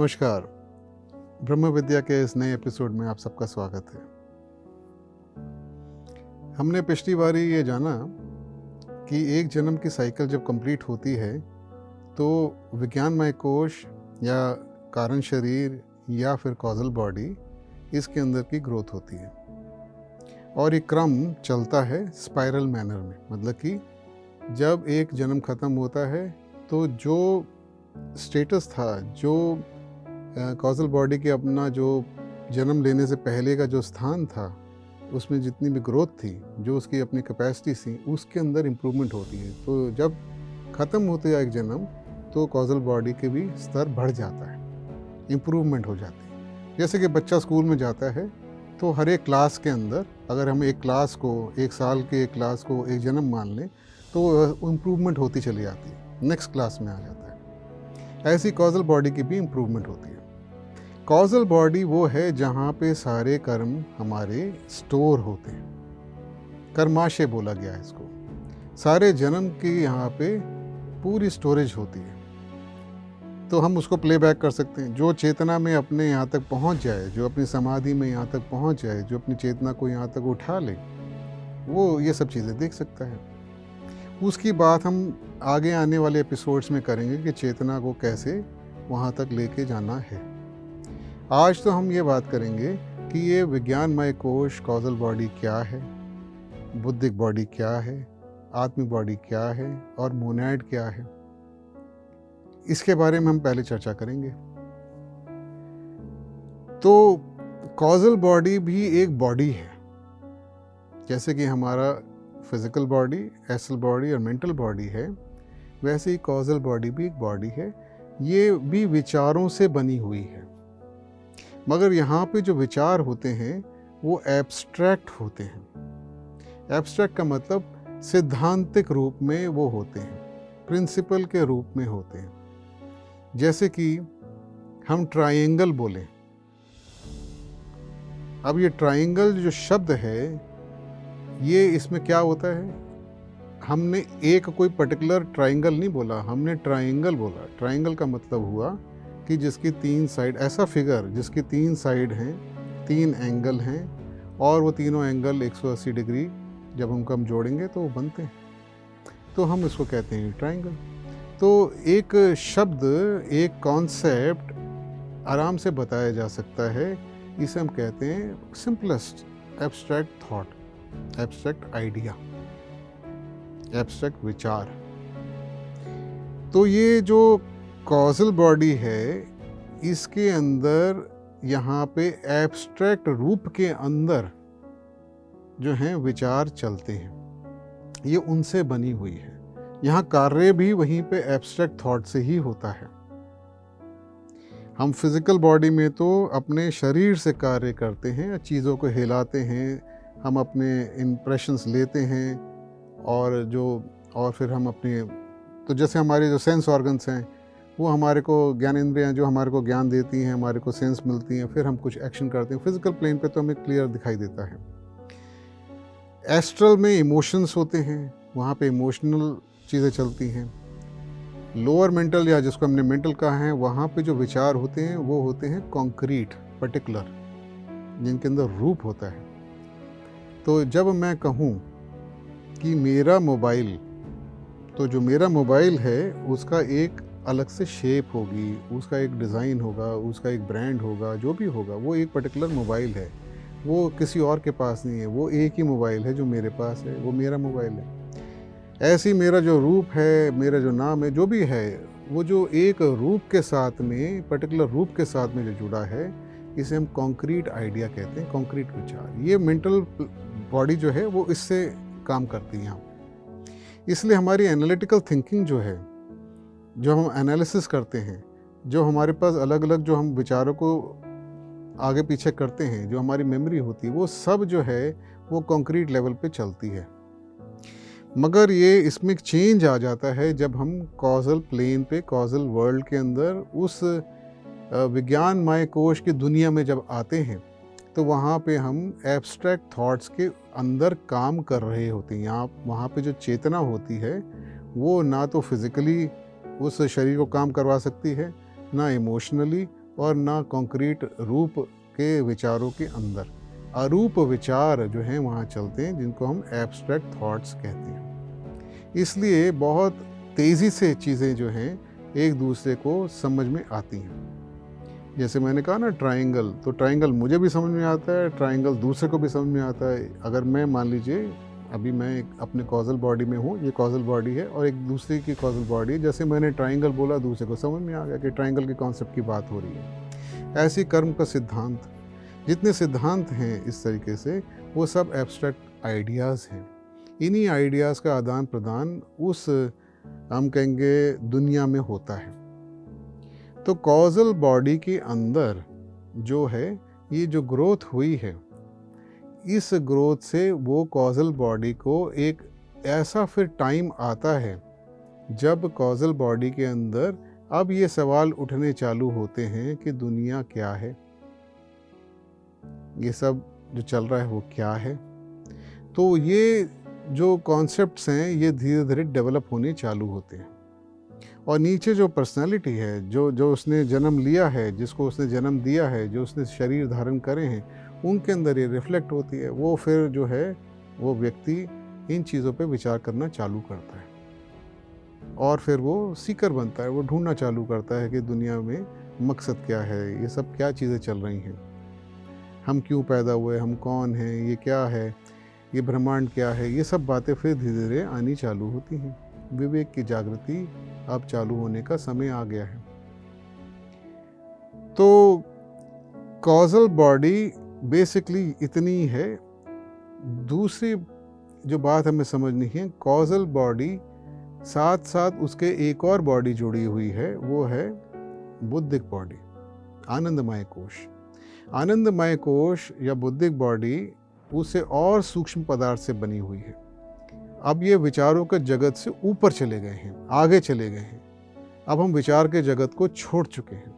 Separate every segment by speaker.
Speaker 1: नमस्कार। ब्रह्म विद्या के इस नए एपिसोड में आप सबका स्वागत है। हमने पिछली बारी ये जाना कि एक जन्म की साइकिल जब कंप्लीट होती है तो विज्ञानमय कोश या कारण शरीर या फिर कॉजल बॉडी इसके अंदर की ग्रोथ होती है और ये क्रम चलता है स्पाइरल मैनर में। मतलब कि जब एक जन्म ख़त्म होता है तो जो स्टेटस था, जो कॉजल बॉडी के अपना जो जन्म लेने से पहले का जो स्थान था, उसमें जितनी भी ग्रोथ थी, जो उसकी अपनी कैपेसिटी थी, उसके अंदर इम्प्रूवमेंट होती है। तो जब ख़त्म होते है एक जन्म तो कॉजल बॉडी के भी स्तर बढ़ जाता है, इम्प्रूवमेंट हो जाती है। जैसे कि बच्चा स्कूल में जाता है तो हर एक क्लास के अंदर अगर हम एक क्लास को, एक साल के एक क्लास को एक जन्म मान लें तो इम्प्रूवमेंट होती चली जाती है, नेक्स्ट क्लास में आ जाता है। ऐसी कॉजल बॉडी की भी इम्प्रूवमेंट होती है। कॉजल बॉडी वो है जहाँ पे सारे कर्म हमारे स्टोर होते हैं। कर्माशय बोला गया है इसको। सारे जन्म की यहाँ पे पूरी स्टोरेज होती है, तो हम उसको प्लेबैक कर सकते हैं। जो चेतना में अपने यहाँ तक पहुँच जाए, जो अपनी समाधि में यहाँ तक पहुँच जाए, जो अपनी चेतना को यहाँ तक उठा ले, वो ये सब चीज़ें देख सकता है। उसकी बात हम आगे आने वाले एपिसोड्स में करेंगे कि चेतना को कैसे वहाँ तक लेके जाना है। आज तो हम ये बात करेंगे कि ये विज्ञानमय कोश कॉजल बॉडी क्या है, बुद्धिक बॉडी क्या है, आत्मिक बॉडी क्या है और मोनैड क्या है, इसके बारे में हम पहले चर्चा करेंगे। तो कॉजल बॉडी भी एक बॉडी है। जैसे कि हमारा फिजिकल बॉडी, एस्ट्रल बॉडी और मेंटल बॉडी है, वैसे ही कॉजल बॉडी भी एक बॉडी है। ये भी विचारों से बनी हुई है, मगर यहाँ पे जो विचार होते हैं वो एब्स्ट्रैक्ट होते हैं। एब्स्ट्रैक्ट का मतलब सिद्धांतिक रूप में वो होते हैं, प्रिंसिपल के रूप में होते हैं। जैसे कि हम ट्रायंगल बोलें। अब ये ट्रायंगल जो शब्द है, ये इसमें क्या होता है, हमने एक कोई पर्टिकुलर ट्रायंगल नहीं बोला, हमने ट्रायंगल बोला। ट्रायंगल का मतलब हुआ कि जिसकी तीन साइड, ऐसा फिगर जिसकी तीन साइड हैं, तीन एंगल हैं और वो तीनों एंगल 180 डिग्री जब हम जोड़ेंगे तो वो बनते हैं, तो हम इसको कहते हैं ट्रायंगल। तो एक शब्द, एक कॉन्सेप्ट आराम से बताया जा सकता है, इसे हम कहते हैं simplest abstract thought, abstract idea, abstract विचार। तो ये जो कॉजल बॉडी है, इसके अंदर यहाँ पे एब्स्ट्रैक्ट रूप के अंदर जो हैं विचार चलते हैं, ये उनसे बनी हुई है। यहाँ कार्य भी वहीं पे एब्स्ट्रैक्ट थॉट से ही होता है। हम फिजिकल बॉडी में तो अपने शरीर से कार्य करते हैं, चीज़ों को हिलाते हैं, हम अपने इम्प्रेशंस लेते हैं और फिर हम अपने, तो जैसे हमारे जो सेंस ऑर्गन्स हैं वो हमारे को ज्ञान इंद्रियाँ जो हमारे को ज्ञान देती हैं, हमारे को सेंस मिलती हैं, फिर हम कुछ एक्शन करते हैं। फिजिकल प्लेन पे तो हमें क्लियर दिखाई देता है। एस्ट्रल में इमोशंस होते हैं, वहाँ पे इमोशनल चीज़ें चलती हैं। लोअर मेंटल या जिसको हमने मेंटल कहा है, वहाँ पे जो विचार होते हैं वो होते हैं कॉन्क्रीट, पर्टिकुलर, जिनके अंदर रूप होता है। तो जब मैं कहूँ कि मेरा मोबाइल, तो जो मेरा मोबाइल है उसका एक अलग से शेप होगी, उसका एक डिज़ाइन होगा, उसका एक ब्रांड होगा, जो भी होगा, वो एक पर्टिकुलर मोबाइल है, वो किसी और के पास नहीं है, वो एक ही मोबाइल है जो मेरे पास है, वो मेरा मोबाइल है। ऐसी मेरा जो रूप है, मेरा जो नाम है, जो भी है, वो जो एक रूप के साथ में, पर्टिकुलर रूप के साथ में जो जुड़ा है, इसे हम कॉन्क्रीट आइडिया कहते हैं, कॉन्क्रीट विचार। ये मेंटल बॉडी जो है वो इससे काम करती है। इसलिए हमारी एनालिटिकल थिंकिंग जो है, जो हम एनालिसिस करते हैं, जो हमारे पास अलग अलग जो हम विचारों को आगे पीछे करते हैं, जो हमारी मेमोरी होती है, वो सब जो है वो कंक्रीट लेवल पे चलती है। मगर ये इसमें चेंज आ जाता है जब हम कॉजल प्लेन पे, कॉजल वर्ल्ड के अंदर उस विज्ञानमय कोश की दुनिया में जब आते हैं, तो वहाँ पे हम एब्स्ट्रैक्ट थॉट्स के अंदर काम कर रहे होते हैं। वहाँ पे जो चेतना होती है वो ना तो फिज़िकली उस शरीर को काम करवा सकती है, ना इमोशनली और ना कॉन्क्रीट रूप के विचारों के अंदर। अरूप विचार जो हैं वहाँ चलते हैं, जिनको हम एब्स्ट्रैक्ट थॉट्स कहते हैं। इसलिए बहुत तेज़ी से चीज़ें जो हैं एक दूसरे को समझ में आती हैं। जैसे मैंने कहा ना ट्रायंगल, तो ट्रायंगल मुझे भी समझ में आता है, ट्रायंगल दूसरे को भी समझ में आता है। अगर मैं मान लीजिए अभी मैं अपने कॉजल बॉडी में हूँ, ये कॉजल बॉडी है और एक दूसरे की कॉजल बॉडी है, जैसे मैंने ट्रायंगल बोला दूसरे को समझ में आ गया कि ट्रायंगल के कॉन्सेप्ट की बात हो रही है। ऐसी कर्म का सिद्धांत, जितने सिद्धांत हैं इस तरीके से, वो सब एब्स्ट्रैक्ट आइडियाज़ हैं। इन्हीं आइडियाज़ का आदान प्रदान उस हम कहेंगे दुनिया में होता है। तो कॉजल बॉडी के अंदर जो है ये जो ग्रोथ हुई है, इस ग्रोथ से वो कॉजल बॉडी को एक ऐसा फिर टाइम आता है जब कॉजल बॉडी के अंदर अब ये सवाल उठने चालू होते हैं कि दुनिया क्या है, ये सब जो चल रहा है वो क्या है। तो ये जो कॉन्सेप्ट्स हैं ये धीरे धीरे डेवलप होने चालू होते हैं। और नीचे जो पर्सनालिटी है, जो उसने जन्म लिया है, जिसको उसने जन्म दिया है, जो उसने शरीर धारण करे हैं, उनके अंदर ये रिफ्लेक्ट होती है। वो फिर जो है वो व्यक्ति इन चीज़ों पे विचार करना चालू करता है और फिर वो सीकर बनता है, वो ढूंढना चालू करता है कि दुनिया में मकसद क्या है, ये सब क्या चीज़ें चल रही हैं, हम क्यों पैदा हुए, हम कौन हैं, ये क्या है, ये ब्रह्मांड क्या है। ये सब बातें फिर धीरे धीरे आनी चालू होती हैं। विवेक की जागृति अब चालू होने का समय आ गया है। तो कॉजल बॉडी बेसिकली इतनी है। दूसरी जो बात हमें समझनी है, कॉजल बॉडी साथ साथ उसके एक और बॉडी जुड़ी हुई है, वो है बुद्धिक बॉडी, आनंदमय कोश। आनंदमय कोश या बुद्धिक बॉडी उससे और सूक्ष्म पदार्थ से बनी हुई है। अब ये विचारों के जगत से ऊपर चले गए हैं, आगे चले गए हैं। अब हम विचार के जगत को छोड़ चुके हैं।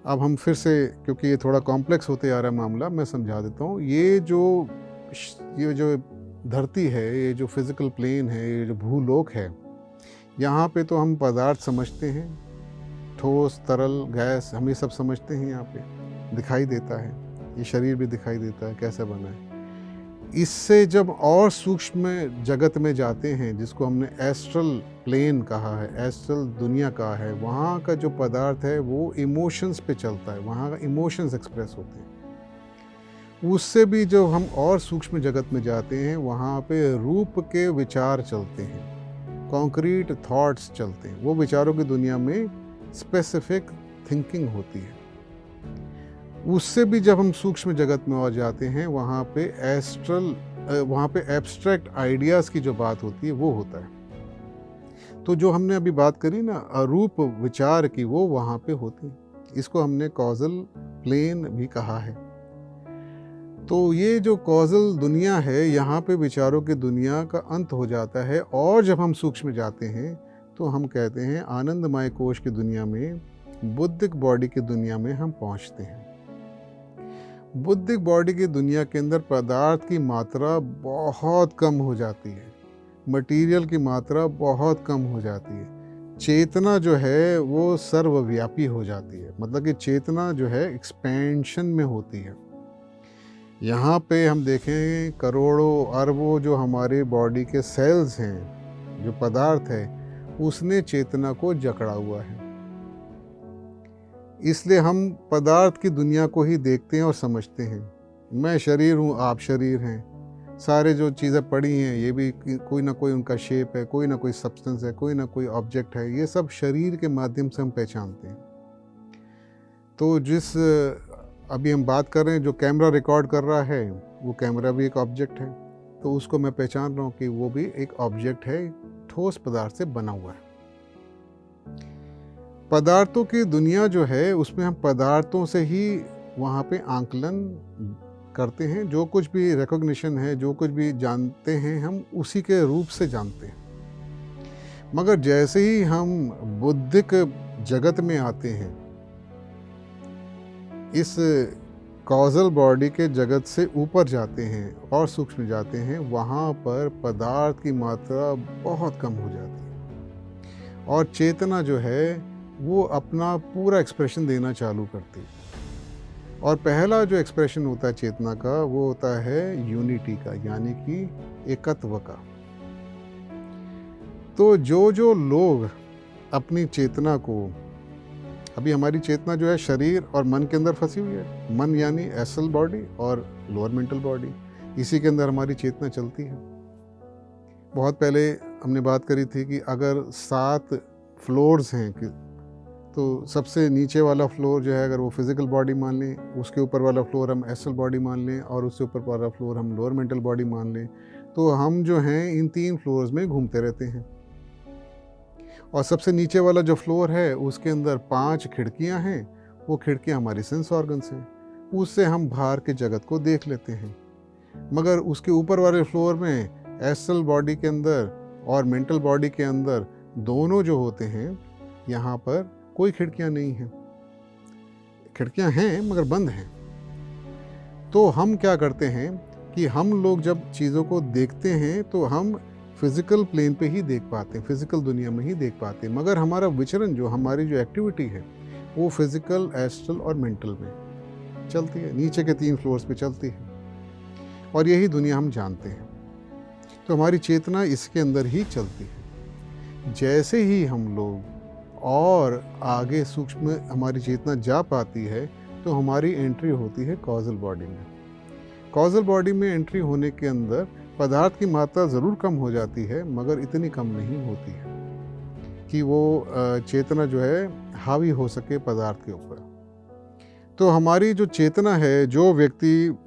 Speaker 1: अब हम फिर से, क्योंकि ये थोड़ा कॉम्प्लेक्स होते आ रहा है मामला, मैं समझा देता हूँ। ये जो धरती है, ये जो फिजिकल प्लेन है, ये जो भूलोक है, यहाँ पे तो हम पदार्थ समझते हैं, ठोस, तरल, गैस, हम ये सब समझते हैं। यहाँ पे दिखाई देता है, ये शरीर भी दिखाई देता है कैसा बना है। इससे जब और सूक्ष्म जगत में जाते हैं, जिसको हमने एस्ट्रल प्लेन कहा है, एस्ट्रल दुनिया कहा है, वहाँ का जो पदार्थ है वो इमोशंस पे चलता है, वहाँ का इमोशंस एक्सप्रेस होते हैं। उससे भी जो हम और सूक्ष्म जगत में जाते हैं, वहाँ पे रूप के विचार चलते हैं, कॉन्क्रीट थॉट्स चलते हैं। वो विचारों की दुनिया में स्पेसिफिक थिंकिंग होती है। उससे भी जब हम सूक्ष्म जगत में और जाते हैं, वहाँ पे एब्स्ट्रैक्ट आइडियाज़ की जो बात होती है वो होता है। तो जो हमने अभी बात करी ना अरूप विचार की, वो वहाँ पे होती है। इसको हमने कॉजल प्लेन भी कहा है। तो ये जो कॉजल दुनिया है, यहाँ पे विचारों की दुनिया का अंत हो जाता है। और जब हम सूक्ष्म जाते हैं तो हम कहते हैं आनंदमय कोश की दुनिया में, बुद्धिक बॉडी की दुनिया में हम पहुँचते हैं। बुद्धिक बॉडी की दुनिया के अंदर पदार्थ की मात्रा बहुत कम हो जाती है, मटेरियल की मात्रा बहुत कम हो जाती है। चेतना जो है वो सर्वव्यापी हो जाती है, मतलब कि चेतना जो है एक्सपेंशन में होती है। यहाँ पे हम देखें करोड़ों अरबों जो हमारे बॉडी के सेल्स हैं, जो पदार्थ है, उसने चेतना को जकड़ा हुआ है। इसलिए हम पदार्थ की दुनिया को ही देखते हैं और समझते हैं। मैं शरीर हूँ, आप शरीर हैं। सारे जो चीज़ें पड़ी हैं ये भी कोई ना कोई उनका शेप है, कोई ना कोई सब्सटेंस है, कोई ना कोई ऑब्जेक्ट है। ये सब शरीर के माध्यम से हम पहचानते हैं। तो जिस अभी हम बात कर रहे हैं, जो कैमरा रिकॉर्ड कर रहा है, वो कैमरा भी एक ऑब्जेक्ट है। तो उसको मैं पहचान रहा हूँ कि वो भी एक ऑब्जेक्ट है, ठोस पदार्थ से बना हुआ है। पदार्थों की दुनिया जो है उसमें हम पदार्थों से ही वहाँ पे आंकलन करते हैं। जो कुछ भी रिकॉग्निशन है, जो कुछ भी जानते हैं, हम उसी के रूप से जानते हैं। मगर जैसे ही हम बुद्धिक जगत में आते हैं, इस कॉजल बॉडी के जगत से ऊपर जाते हैं और सूक्ष्म जाते हैं, वहाँ पर पदार्थ की मात्रा बहुत कम हो जाती है और चेतना जो है वो अपना पूरा एक्सप्रेशन देना चालू करती है। और पहला जो एक्सप्रेशन होता है चेतना का, वो होता है यूनिटी का, यानी कि एकत्व का। तो जो लोग अपनी चेतना को, अभी हमारी चेतना जो है शरीर और मन के अंदर फंसी हुई है। मन यानी एस्ट्रल बॉडी और लोअर मेंटल बॉडी, इसी के अंदर हमारी चेतना चलती है। बहुत पहले हमने बात करी थी कि अगर 7 फ्लोर्स हैं तो सबसे नीचे वाला फ्लोर जो है, अगर वो फिजिकल बॉडी मान लें, उसके ऊपर वाला फ्लोर हम एस्ट्रल बॉडी मान लें, और उससे ऊपर वाला फ्लोर हम लोअर मेंटल बॉडी मान लें, तो हम जो हैं इन 3 फ्लोर्स में घूमते रहते हैं। और सबसे नीचे वाला जो फ्लोर है उसके अंदर 5 खिड़कियां हैं। वो खिड़कियां हमारी सेंस ऑर्गन्स हैं, उससे हम बाहर के जगत को देख लेते हैं। मगर उसके ऊपर वाले फ्लोर में एस्ट्रल बॉडी के अंदर और मेंटल बॉडी के अंदर दोनों जो होते हैं, यहाँ पर कोई खिड़कियां नहीं हैं। खिड़कियां हैं मगर बंद हैं। तो हम क्या करते हैं कि हम लोग जब चीज़ों को देखते हैं तो हम फिज़िकल प्लेन पे ही देख पाते हैं, फिज़िकल दुनिया में ही देख पाते हैं, मगर हमारा विचरण जो, हमारी जो एक्टिविटी है, वो फिज़िकल, एस्ट्रल और मेंटल में चलती है, नीचे के 3 फ्लोर्स पे चलती है। और यही दुनिया हम जानते हैं। तो हमारी चेतना इसके अंदर ही चलती है। जैसे ही हम लोग और आगे सूक्ष्म हमारी चेतना जा पाती है, तो हमारी एंट्री होती है कॉजल बॉडी में। कॉजल बॉडी में एंट्री होने के अंदर पदार्थ की मात्रा ज़रूर कम हो जाती है, मगर इतनी कम नहीं होती है कि वो चेतना जो है हावी हो सके पदार्थ के ऊपर। तो हमारी जो चेतना है, जो व्यक्ति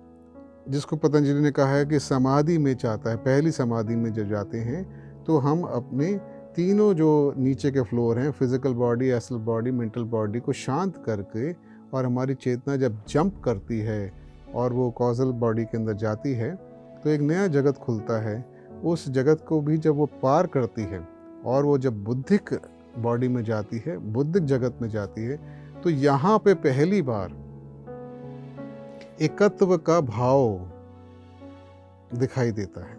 Speaker 1: जिसको पतंजलि ने कहा है कि समाधि में चाहता है, पहली समाधि में जब जाते हैं, तो हम अपने तीनों जो नीचे के फ्लोर हैं, physical body, astral body, mental body को शांत करके, और हमारी चेतना जब जंप करती है और वो कॉजल बॉडी के अंदर जाती है, तो एक नया जगत खुलता है। उस जगत को भी जब वो पार करती है और वो जब बुद्धिक बॉडी में जाती है, बुद्धिक जगत में जाती है, तो यहाँ पे पहली बार एकत्व का भाव दिखाई देता है।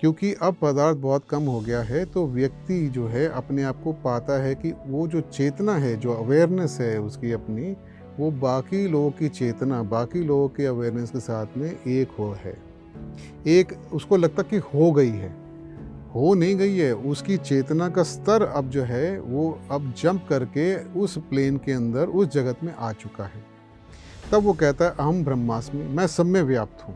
Speaker 1: क्योंकि अब पदार्थ बहुत कम हो गया है, तो व्यक्ति जो है अपने आप को पाता है कि वो जो चेतना है, जो अवेयरनेस है उसकी अपनी, वो बाकी लोगों की चेतना, बाकी लोगों के अवेयरनेस के साथ में एक हो है। एक उसको लगता कि हो गई है, हो नहीं गई है। उसकी चेतना का स्तर अब जो है वो अब जंप करके उस प्लेन के अंदर, उस जगत में आ चुका है। तब वो कहता है अहम ब्रह्मास्मि, मैं सब में व्याप्त हूँ।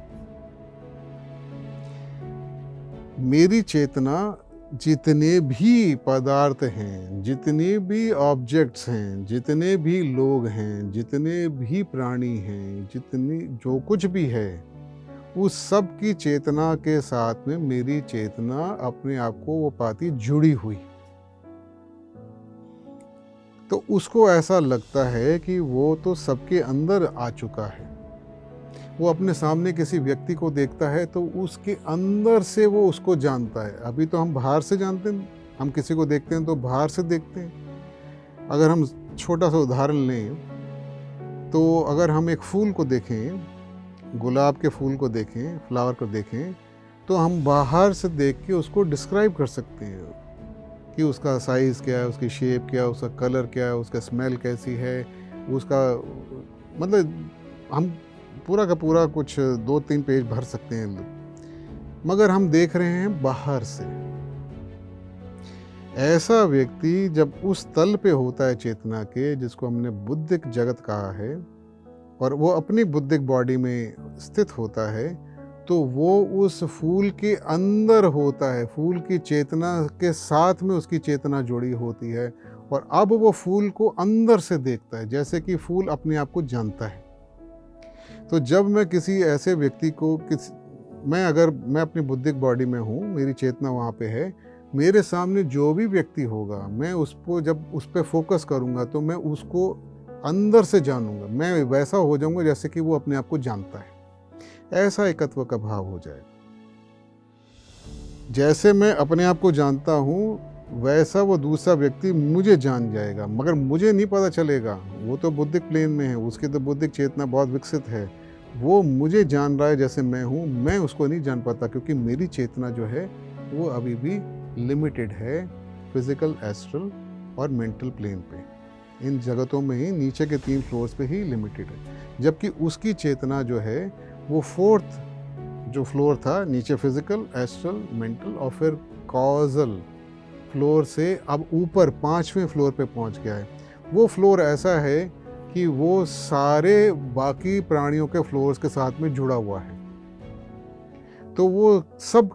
Speaker 1: मेरी चेतना जितने भी पदार्थ हैं, जितने भी ऑब्जेक्ट्स हैं, जितने भी लोग हैं, जितने भी प्राणी हैं, जितनी जो कुछ भी है, उस सब की चेतना के साथ में मेरी चेतना अपने आप को वो पाती जुड़ी हुई। तो उसको ऐसा लगता है कि वो तो सबके अंदर आ चुका है। वो अपने सामने किसी व्यक्ति को देखता है तो उसके अंदर से वो उसको जानता है। अभी तो हम बाहर से जानते हैं, हम किसी को देखते हैं तो बाहर से देखते हैं। अगर हम छोटा सा उदाहरण लें, तो अगर हम एक फूल को देखें, गुलाब के फूल को देखें, फ्लावर को देखें, तो हम बाहर से देख के उसको डिस्क्राइब कर सकते हैं कि उसका साइज़ क्या है, उसकी शेप क्या है, उसका कलर क्या है, उसका स्मेल कैसी है, उसका मतलब हम पूरा का पूरा कुछ 2-3 पेज भर सकते हैं। मगर हम देख रहे हैं बाहर से। ऐसा व्यक्ति जब उस तल पे होता है चेतना के, जिसको हमने बुद्धिक जगत कहा है, और वो अपनी बुद्धिक बॉडी में स्थित होता है, तो वो उस फूल के अंदर होता है। फूल की चेतना के साथ में उसकी चेतना जुड़ी होती है, और अब वो फूल को अंदर से देखता है, जैसे कि फूल अपने आप को जानता है। तो जब मैं किसी ऐसे व्यक्ति को मैं अपनी बुद्धिक बॉडी में हूँ, मेरी चेतना वहाँ पे है, मेरे सामने जो भी व्यक्ति होगा, मैं उसको जब उस पर फोकस करूँगा तो मैं उसको अंदर से जानूंगा। मैं वैसा हो जाऊंगा जैसे कि वो अपने आप को जानता है। ऐसा एकत्व का भाव हो जाएगा। जैसे मैं अपने आप को जानता हूँ, वैसा वो दूसरा व्यक्ति मुझे जान जाएगा, मगर मुझे नहीं पता चलेगा। वो तो बुद्धिक प्लेन में है, उसकी तो बुद्धिक चेतना बहुत विकसित है। वो मुझे जान रहा है जैसे मैं हूँ, मैं उसको नहीं जान पाता, क्योंकि मेरी चेतना जो है वो अभी भी लिमिटेड है फिजिकल, एस्ट्रल और मेंटल प्लेन पे, इन जगतों में ही नीचे के 3 फ्लोर्स पे ही लिमिटेड है। जबकि उसकी चेतना जो है वो 4th जो फ्लोर था, नीचे फिजिकल, एस्ट्रल, मेंटल और फिर कॉजल फ्लोर से अब ऊपर 5वें फ्लोर पे पहुंच गया है। वो फ्लोर ऐसा है कि वो सारे बाकी प्राणियों के फ्लोर्स के साथ में जुड़ा हुआ है। तो वो सब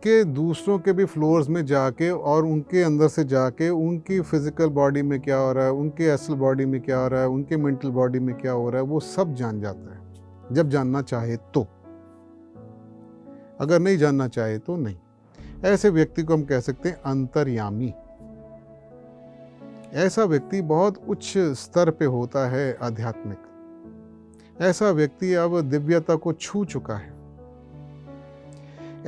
Speaker 1: के दूसरों के भी फ्लोर्स में जाके और उनके अंदर से जाके उनकी फिजिकल बॉडी में क्या हो रहा है, उनके एस्ट्रल बॉडी में क्या हो रहा है, उनके मेंटल बॉडी में क्या हो रहा है, वो सब जान जाता है, जब जानना चाहे तो। अगर नहीं जानना चाहे तो नहीं। ऐसे व्यक्ति को हम कह सकते हैं अंतर्यामी। ऐसा व्यक्ति बहुत उच्च स्तर पे होता है आध्यात्मिक। ऐसा व्यक्ति अब दिव्यता को छू चुका है।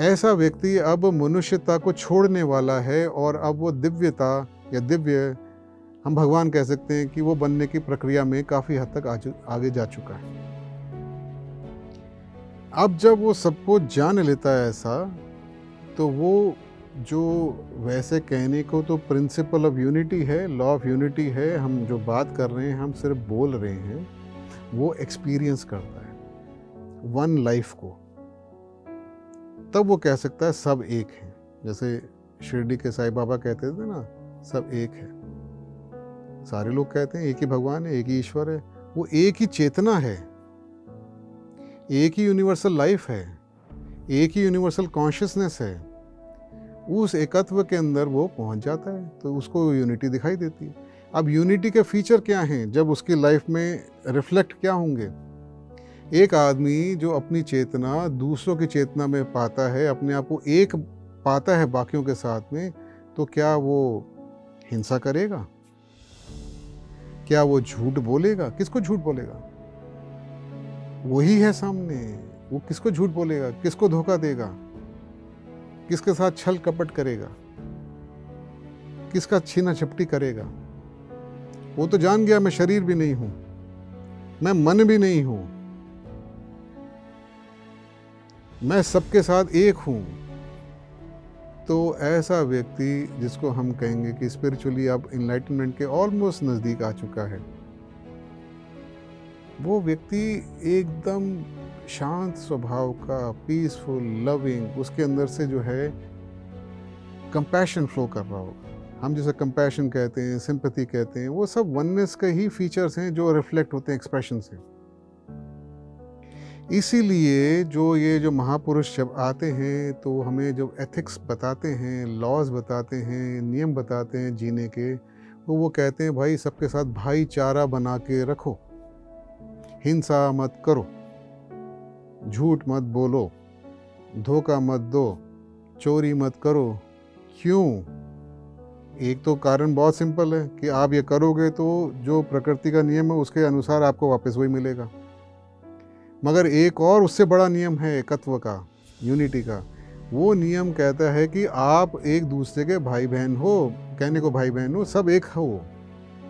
Speaker 1: ऐसा व्यक्ति अब मनुष्यता को छोड़ने वाला है और अब वो दिव्यता या दिव्य हम भगवान कह सकते हैं कि वो बनने की प्रक्रिया में काफ़ी हद तक आगे जा चुका है। अब जब वो सबको जान लेता है ऐसा, तो वो जो वैसे कहने को तो प्रिंसिपल ऑफ यूनिटी है, लॉ ऑफ यूनिटी है, हम जो बात कर रहे हैं हम सिर्फ बोल रहे हैं, वो एक्सपीरियंस करता है वन लाइफ को, तब वो कह सकता है सब एक है। जैसे शिरडी के साईं बाबा कहते थे ना, सब एक है। सारे लोग कहते हैं एक ही भगवान है, एक ही ईश्वर है। वो एक ही चेतना है, एक ही यूनिवर्सल लाइफ है, एक ही यूनिवर्सल कॉन्शियसनेस है। उस एकत्व के अंदर वो पहुंच जाता है तो उसको यूनिटी दिखाई देती है। अब यूनिटी के फीचर क्या हैं, जब उसकी लाइफ में रिफ्लेक्ट क्या होंगे? एक आदमी जो अपनी चेतना दूसरों की चेतना में पाता है, अपने आप को एक पाता है बाकियों के साथ में, तो क्या वो हिंसा करेगा? क्या वो झूठ बोलेगा? किसको झूठ बोलेगा? वही है सामने, वो किसको झूठ बोलेगा? किसको धोखा देगा? किसके साथ छल कपट करेगा? किसका छीना झपटी करेगा? वो तो जान गया मैं शरीर भी नहीं हूं, मैं मन भी नहीं हूं, मैं सबके साथ एक हूं। तो ऐसा व्यक्ति जिसको हम कहेंगे कि स्पिरिचुअली अब इनलाइटनमेंट के ऑलमोस्ट नज़दीक आ चुका है, वो व्यक्ति एकदम शांत स्वभाव का, पीसफुल, लविंग, उसके अंदर से जो है कंपैशन फ्लो कर रहा होगा। हम जैसे कंपैशन कहते हैं, सिंपैथी कहते हैं, वो सब वननेस के ही फीचर्स हैं जो रिफ्लेक्ट होते हैं एक्सप्रेशन से। इसीलिए जो महापुरुष जब आते हैं तो हमें जो एथिक्स बताते हैं, लॉज बताते हैं, नियम बताते हैं जीने के, वो कहते हैं भाई सबके साथ भाईचारा बना के रखो, हिंसा मत करो, झूठ मत बोलो, धोखा मत दो, चोरी मत करो। क्यों? एक तो कारण बहुत सिंपल है कि आप ये करोगे तो जो प्रकृति का नियम है उसके अनुसार आपको वापस वही मिलेगा। मगर एक और उससे बड़ा नियम है एकत्व का, यूनिटी का। वो नियम कहता है कि आप एक दूसरे के भाई बहन हो, कहने को भाई बहन हो, सब एक हो।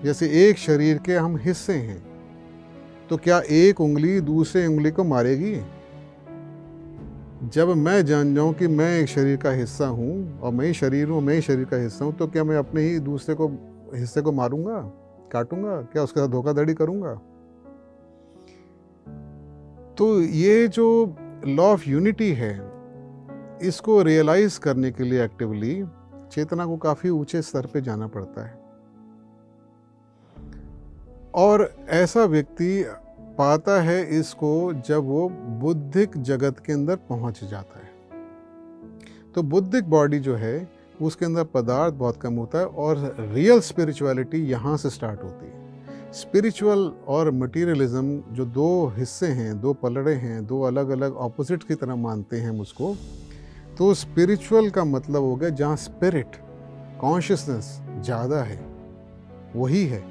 Speaker 1: जैसे एक शरीर के हम हिस्से हैं, तो क्या एक उंगली दूसरे उंगली को मारेगी? जब मैं जान जाऊं कि मैं एक शरीर का हिस्सा हूं और मैं ही शरीर हूं, मैं ही शरीर का हिस्सा हूं, तो क्या मैं अपने ही दूसरे को हिस्से को मारूंगा, काटूंगा? क्या उसके साथ धोखाधड़ी करूंगा? तो ये जो लॉ ऑफ यूनिटी है, इसको रियलाइज करने के लिए एक्टिवली चेतना को काफ़ी ऊंचे स्तर पे जाना पड़ता है। और ऐसा व्यक्ति पाता है इसको जब वो बुद्धिक जगत के अंदर पहुंच जाता है। तो बुद्धिक बॉडी जो है उसके अंदर पदार्थ बहुत कम होता है और रियल स्पिरिचुअलिटी यहाँ से स्टार्ट होती है। स्पिरिचुअल और मटीरियलिज्म जो दो हिस्से हैं, दो पलड़े हैं, दो अलग अलग ऑपोजिट की तरह मानते हैं हम उसको। तो स्पिरिचुअल का मतलब हो गया जहाँ स्पिरिट, कॉन्शियसनेस ज़्यादा है, वही है।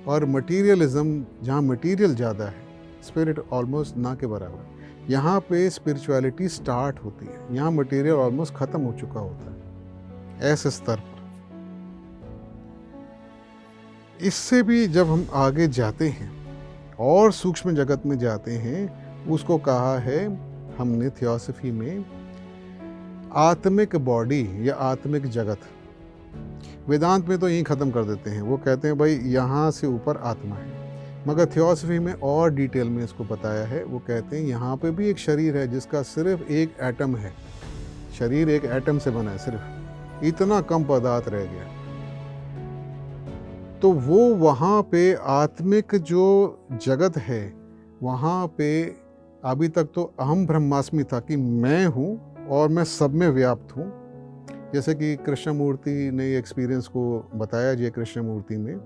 Speaker 1: और मटीरियलिज्म जहाँ मटीरियल ज़्यादा है, स्पिरिट ऑलमोस्ट ना के बराबर। यहाँ पे स्पिरिचुअलिटी स्टार्ट होती है, यहाँ मटीरियल ऑलमोस्ट ख़त्म हो चुका होता है, ऐसे स्तर पर। इससे भी जब हम आगे जाते हैं और सूक्ष्म जगत में जाते हैं, उसको कहा है हमने थियोसॉफी में आत्मिक बॉडी या आत्मिक जगत। वेदांत में तो यहीं ख़त्म कर देते हैं, वो कहते हैं भाई यहाँ से ऊपर आत्मा है। मगर थियोसॉफी में और डिटेल में इसको बताया है, वो कहते हैं यहाँ पे भी एक शरीर है जिसका सिर्फ एक एटम है, शरीर एक एटम से बना है, सिर्फ इतना कम पदार्थ रह गया। तो वो वहाँ पे आत्मिक जो जगत है, वहाँ पे अभी तक तो अहम ब्रह्मास्मि था कि मैं हूँ और मैं सब में व्याप्त हूँ। जैसे कि कृष्णमूर्ति ने एक्सपीरियंस को बताया जय कृष्णमूर्ति में,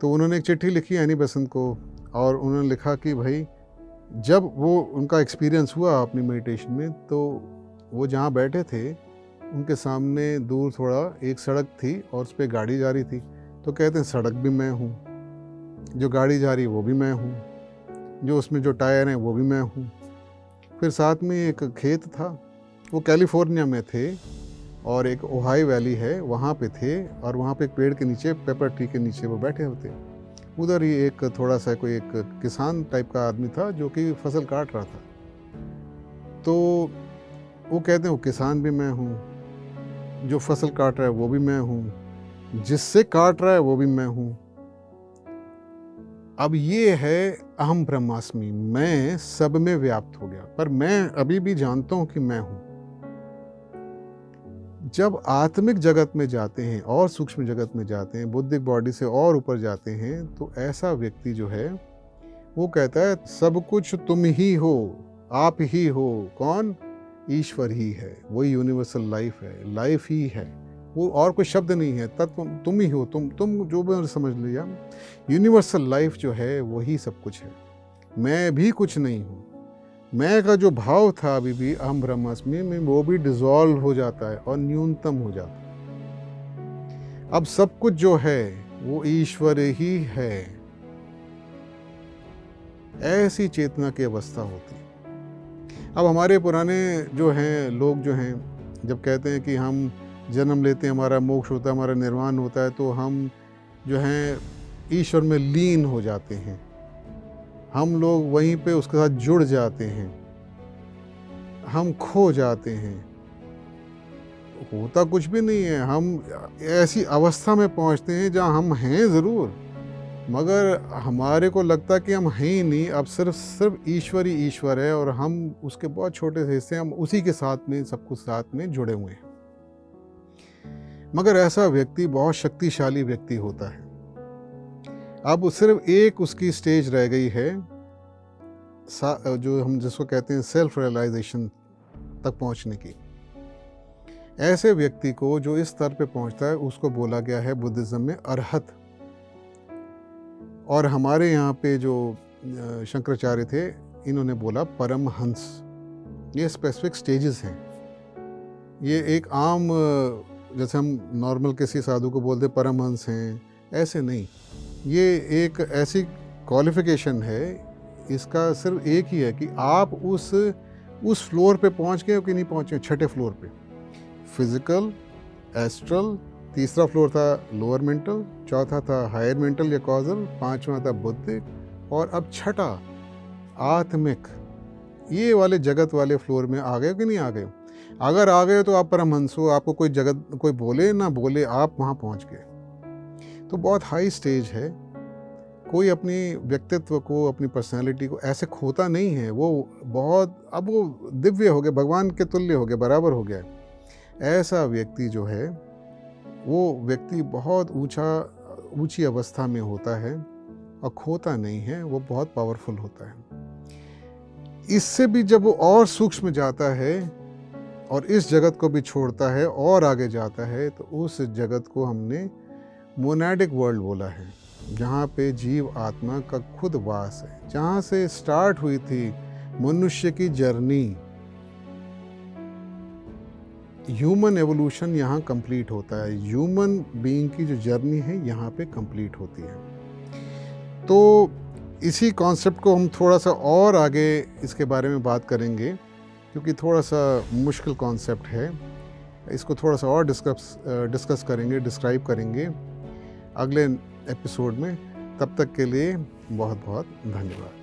Speaker 1: तो उन्होंने एक चिट्ठी लिखी एनी बेसेंट को, और उन्होंने लिखा कि भाई जब वो उनका एक्सपीरियंस हुआ अपनी मेडिटेशन में, तो वो जहाँ बैठे थे उनके सामने दूर थोड़ा एक सड़क थी और उस पर गाड़ी जा रही थी। तो कहते हैं सड़क भी मैं हूँ, जो गाड़ी जा रही है वो भी मैं हूँ, जो उसमें जो टायर हैं वो भी मैं हूँ। फिर साथ में एक खेत था, वो कैलिफोर्निया में थे और एक ओहाई वैली है वहाँ पे थे, और वहाँ पे एक पेड़ के नीचे, पेपर ट्री के नीचे वो बैठे होते। उधर ही एक थोड़ा सा कोई एक किसान टाइप का आदमी था जो कि फसल काट रहा था। तो वो कहते हैं वो किसान भी मैं हूँ, जो फसल काट रहा है वो भी मैं हूँ, जिससे काट रहा है वो भी मैं हूँ। अब ये है अहम ब्रह्मास्मि, मैं सब में व्याप्त हो गया, पर मैं अभी भी जानता हूँ कि मैं हूँ। जब आत्मिक जगत में जाते हैं और सूक्ष्म जगत में जाते हैं, बुद्धिक बॉडी से और ऊपर जाते हैं, तो ऐसा व्यक्ति जो है वो कहता है सब कुछ तुम ही हो, आप ही हो। कौन? ईश्वर ही है, वही यूनिवर्सल लाइफ है, लाइफ ही है, वो और कोई शब्द नहीं है, तत्व तुम ही हो। तुम जो भी समझ लिया, यूनिवर्सल लाइफ जो है वही सब कुछ है, मैं भी कुछ नहीं हूँ। मैं का जो भाव था अभी भी अहम ब्रह्मास्मि में, वो भी डिसॉल्व हो जाता है और न्यूनतम हो जाता है। अब सब कुछ जो है वो ईश्वर ही है, ऐसी चेतना की अवस्था होती है। अब हमारे पुराने जो हैं लोग जो हैं, जब कहते हैं कि हम जन्म लेते हैं, हमारा मोक्ष होता है, हमारा निर्वाण होता है, तो हम जो हैं ईश्वर में लीन हो जाते हैं, हम लोग वहीं पे उसके साथ जुड़ जाते हैं, हम खो जाते हैं। होता कुछ भी नहीं है, हम ऐसी अवस्था में पहुंचते हैं जहां हम हैं ज़रूर, मगर हमारे को लगता है कि हम हैं ही नहीं, अब सिर्फ ईश्वर ही ईश्वर है और हम उसके बहुत छोटे से हिस्से, हम उसी के साथ में सब कुछ साथ में जुड़े हुए हैं। मगर ऐसा व्यक्ति बहुत शक्तिशाली व्यक्ति होता है। अब सिर्फ एक उसकी स्टेज रह गई है, जो हम जिसको कहते हैं सेल्फ रियलाइजेशन तक पहुंचने की। ऐसे व्यक्ति को जो इस स्तर पे पहुंचता है उसको बोला गया है बुद्धिज्म में अरहत। और हमारे यहाँ पे जो शंकराचार्य थे, इन्होंने बोला परमहंस। ये स्पेसिफिक स्टेजेस हैं, ये एक आम जैसे हम नॉर्मल किसी साधु को बोलते परमहंस हैं, ऐसे नहीं। ये एक ऐसी क्वालिफिकेशन है, इसका सिर्फ एक ही है कि आप उस फ्लोर पे पहुंच गए हो कि नहीं पहुंचे, छठे फ्लोर पे। फिजिकल, एस्ट्रल, तीसरा फ्लोर था लोअर मेंटल, चौथा था हायर मेंटल या कॉजल, पांचवा था बुद्धिक, और अब छठा आत्मिक। ये वाले जगत वाले फ्लोर में आ गए कि नहीं आ गए? अगर आ गए तो आप परमहंस हो, आपको कोई जगत कोई बोले ना बोले, आप वहाँ पहुँच गए। तो बहुत हाई स्टेज है। कोई अपनी व्यक्तित्व को, अपनी पर्सनैलिटी को ऐसे खोता नहीं है, वो बहुत, अब वो दिव्य हो गए, भगवान के तुल्य हो गए, बराबर हो गया। ऐसा व्यक्ति जो है वो व्यक्ति बहुत ऊंची अवस्था में होता है और खोता नहीं है, वो बहुत पावरफुल होता है। इससे भी जब वो और सूक्ष्म जाता है और इस जगत को भी छोड़ता है और आगे जाता है, तो उस जगत को हमने मोनाडिक वर्ल्ड बोला है, जहाँ पे जीव आत्मा का खुद वास है, जहाँ से स्टार्ट हुई थी मनुष्य की जर्नी। ह्यूमन एवोल्यूशन यहाँ कंप्लीट होता है, ह्यूमन बीइंग की जो जर्नी है यहाँ पे कंप्लीट होती है। तो इसी कॉन्सेप्ट को हम थोड़ा सा और आगे इसके बारे में बात करेंगे, क्योंकि थोड़ा सा मुश्किल कॉन्सेप्ट है। इसको थोड़ा सा और डिस्कस करेंगे, डिस्क्राइब करेंगे अगले एपिसोड में। तब तक के लिए बहुत बहुत धन्यवाद।